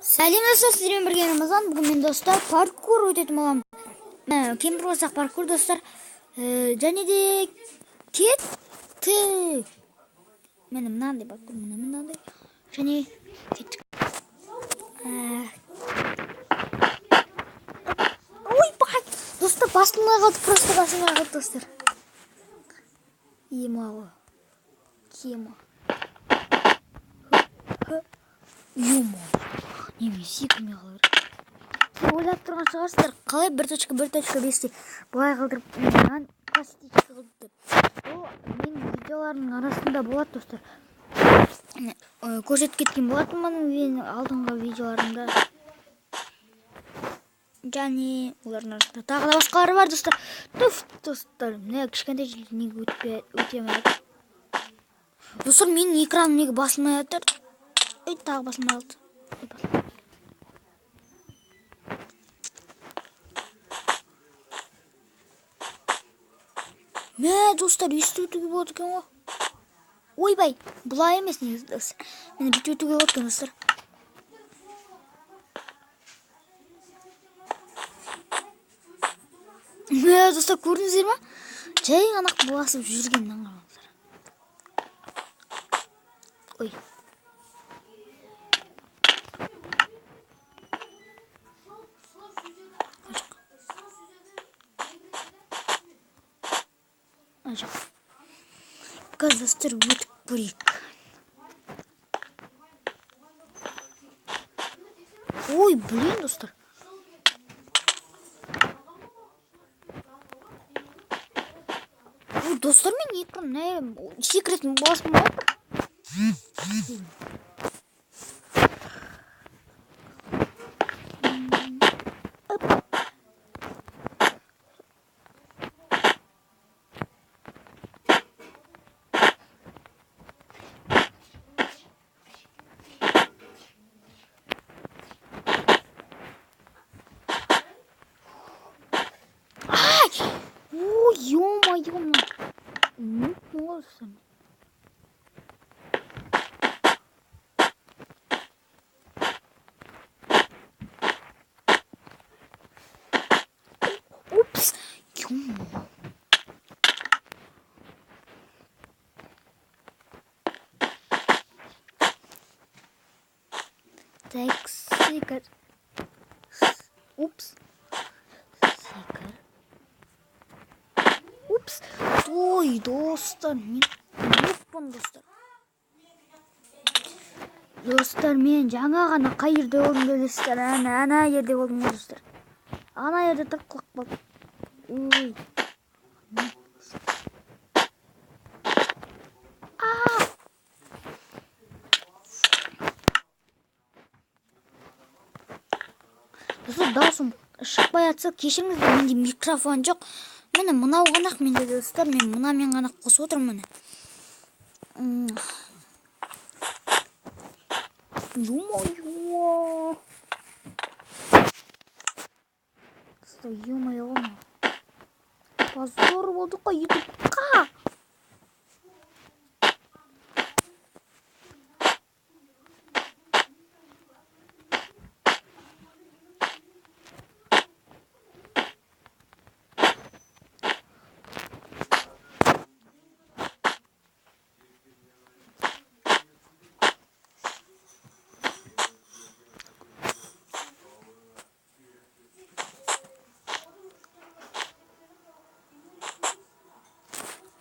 Сәлем достар, сіздермен бірге Рамазан. Бүгін мен достар паркур өтетін боламын. Кемпір болсақ паркур достар. Және де кеттік. Мені мынандай паркур, мынандай. Және кеттік. Ойбай! Достар, басымда қалды, просто басымда қалды достар. Емалы. Кема. Емалы. Неме секірмей қалыр. Ойлап тұрған шығарсыздар, қалай 1.1.5-те бұлай қалдырып маған пластичка қылып деп. Ол менің видеоларымның арасында болады достар. Көрсетіп кеткен болатын менің алдыңғы видеоларымда. Және олардың арасында тағы да басқалары бар достар. Туф достар, міне кішкентай жерде неге өтемей жатыр. Достар, менің экраным неге басылмай жатыр? Ой, тағы басылмай қалды. Мә, достар, өйстіп өтуге болады екен ғой. Ойбай, бұлай емес негізі достар. Мені бүйтіп өтуге болады екен достар. Мә, достар, көрдіңіздер ма? Жай ғана басып жүргеннен қараңыздар. Ой. Қазір достар өтіп көрейік. Ой, блин, достар. Ой, достар, мен екран секретін басым бар. Ой, ё-моё, ну, молодцы. Упс, ё-моё. Так, сикар. Упс. Сикар. Упс. Ой, достар, мен ұмытпын достар. Достар, мен жаңа ғана қай жерде болдым білесіздер? Ана жерде болдым достар. Ана жерде тырқылып қалдым. Ой. Достар, даусым шықпай жатса кешіріңіздер, менде микрофон жоқ. Міне мынау ғана менде достар, мен мынамен ғана қосып отырмын міне. Ё-моё. Достар, ё-моё. Позор болды ғой ютубқа.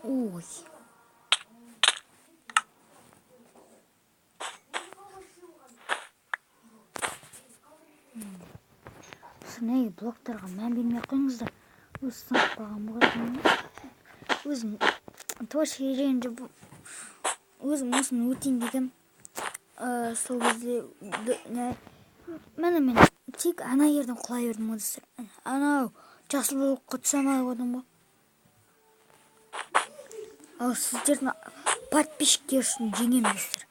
Ой. Неге блоктарға мән бермей қойыңыздар. Өзі сынып қалған болатын. Өзім творческий ережемде өзім осыны өтейін деген. Сол кезде мен тек ана жерден құлай бердім достар. Анау жасыл блокқа түсе алмай қойдым ғой. Ал сіздердің подписчиктер үшін жеңем достар.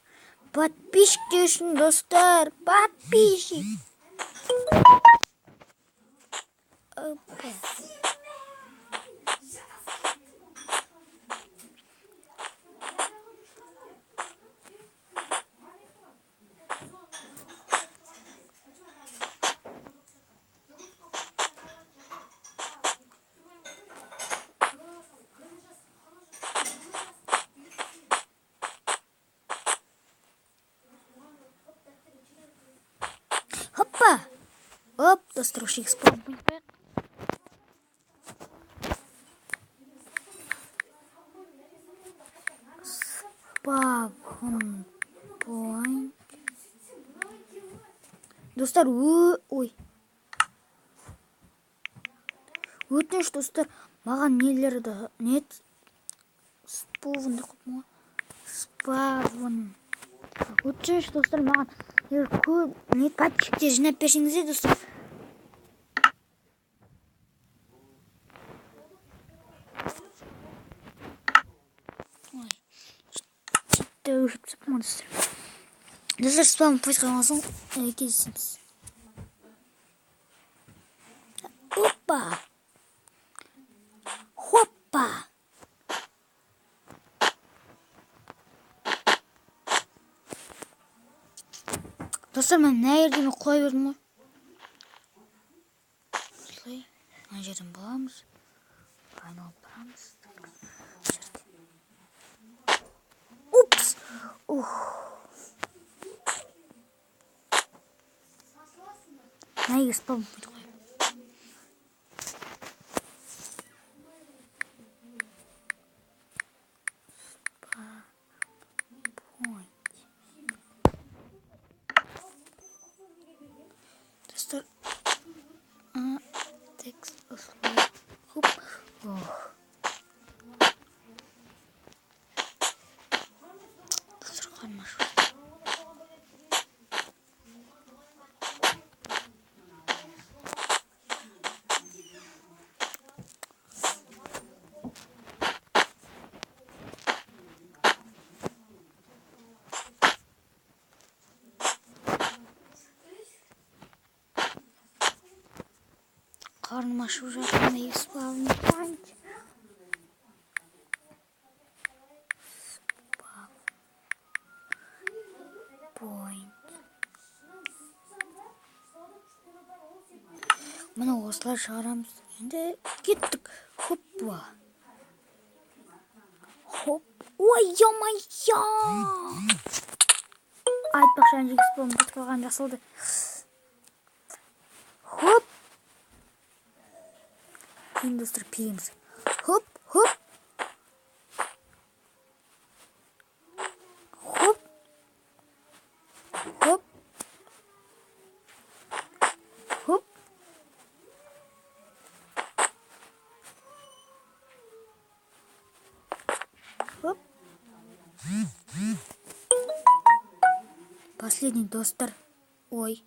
Подписчиктер үшін достар, подписчик. достар, ошеге спаунпоинт қояйық. Спаунпоинт. Достар, ой. Өтініш достар, маған нелерді нет спавн қойма. Спавн. Өтініш достар, маған көп нет подписчиктер жинап берсеңіздер достар. Достар, спам поискадан соң кездесеміз. Опа! Хоппа! Достар, мен мына жерден қоя бердім ғой. Осылай, мына жерден боламыз. Айналып барамыз. Упс! Мына спам қойып қояйын. Достар, текст осылай. Хоп. Достар, қармаш. Қарным ашып жатқан спаунпоинт. Мына осылай шығарамыз. Енді кеттік. Хоппа. Хоп. Ой, я-майя! Айтпақшы, әнжегі спаунпоинт қойған жасылды. Хоп. Енді достар, переміз. Хоп, хоп. Хоп. Хоп. Хоп. Хоп. Последний достар. Ой.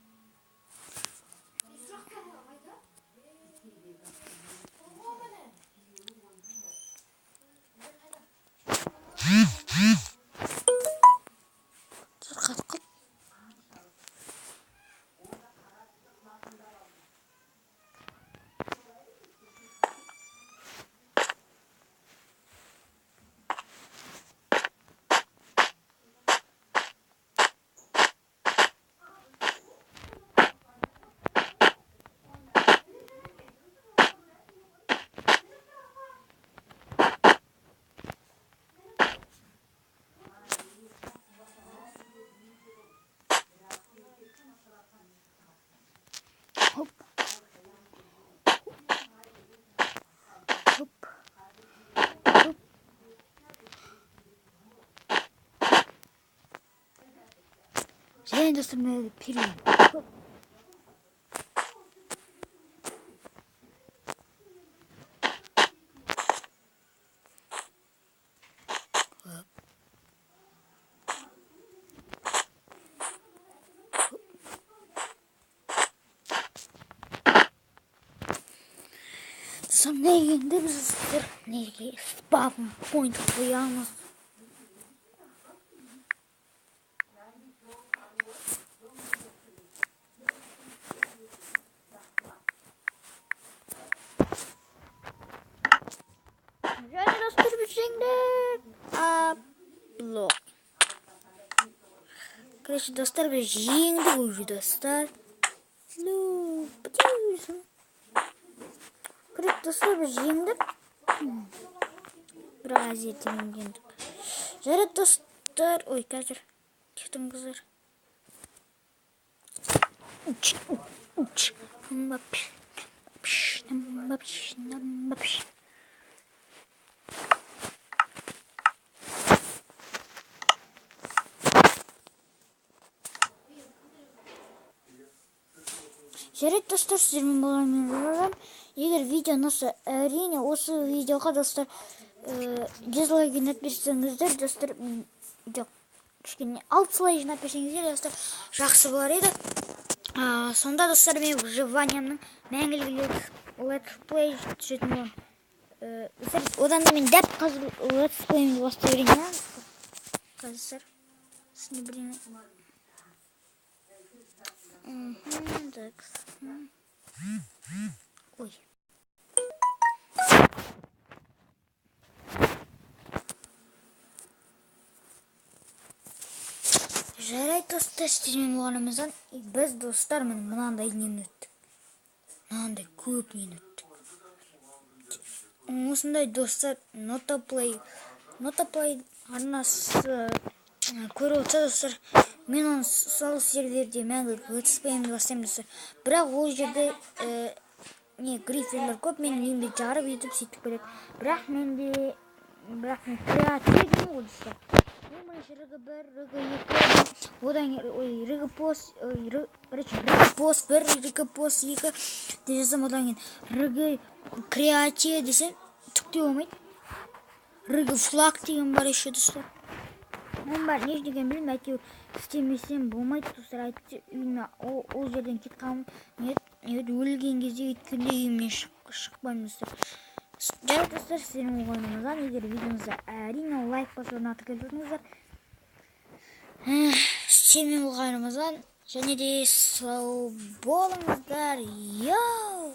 Хоп. Хоп. Хоп. Және достар, мен переймін. Хоп. Енді біздер неге спаунпоинт қоямыз. Және достар, біз блок. Короче, достар, біз жеңдік уже, достар. Достар, біз жеңдік. Бірақ әзетінен жеңдік. Жарат достар. Ой, қазір. Кеттің қыздар. Жарайды достар, сіздермен болғанмен жарам. Егер видео ұнаса, әрине осы видеоға достар дизлайк жинап берсеңіздер, достар, жоқ, кішкене 6 лайк жинап берсеңіздер, достар, жақсы болар еді. Сонда достар, мен выживаниямның мәңгілік летсплей түсетін боламын. Одан да мен дәп қазір летсплейімді бастай берейін. Қазір сізді білемін. Ой. Жарайды достар, сіздермен болғанымыздан біз достар мынандай нені өттік. Мынандай көп нені өттік. Осындай достар Notaplay арнасы көріп отырса достар, мен оны сол серверде мәңгілік летсплейімді бастаймын достар. Бірақ ол жерде грифферлер көп, мен енді жарып етіп сөйтіп береді. Бірақ мен креативім ғой достар. Мен бірінші рг1, рг2, одан ргпост 1, ргпост 2 деп жазсам, одан кейін рг креатив десем түкте болмайды. Рг флаг деген бар еще достар. Мен бар не деген білмеймін, әйтеуір істемесем болмайды достар. Әйтсе үйіме ол жерден кетіп қалмын. Өлген кезде өйткенде үйімнен шықпаймын достар. Жарайды достар, сіздермен болғанымыздан егер видеоңызға әрине лайк басып орнатып келсеңіздер, сіздермен болғанымыздан және де сау болыңыздар. Йоу!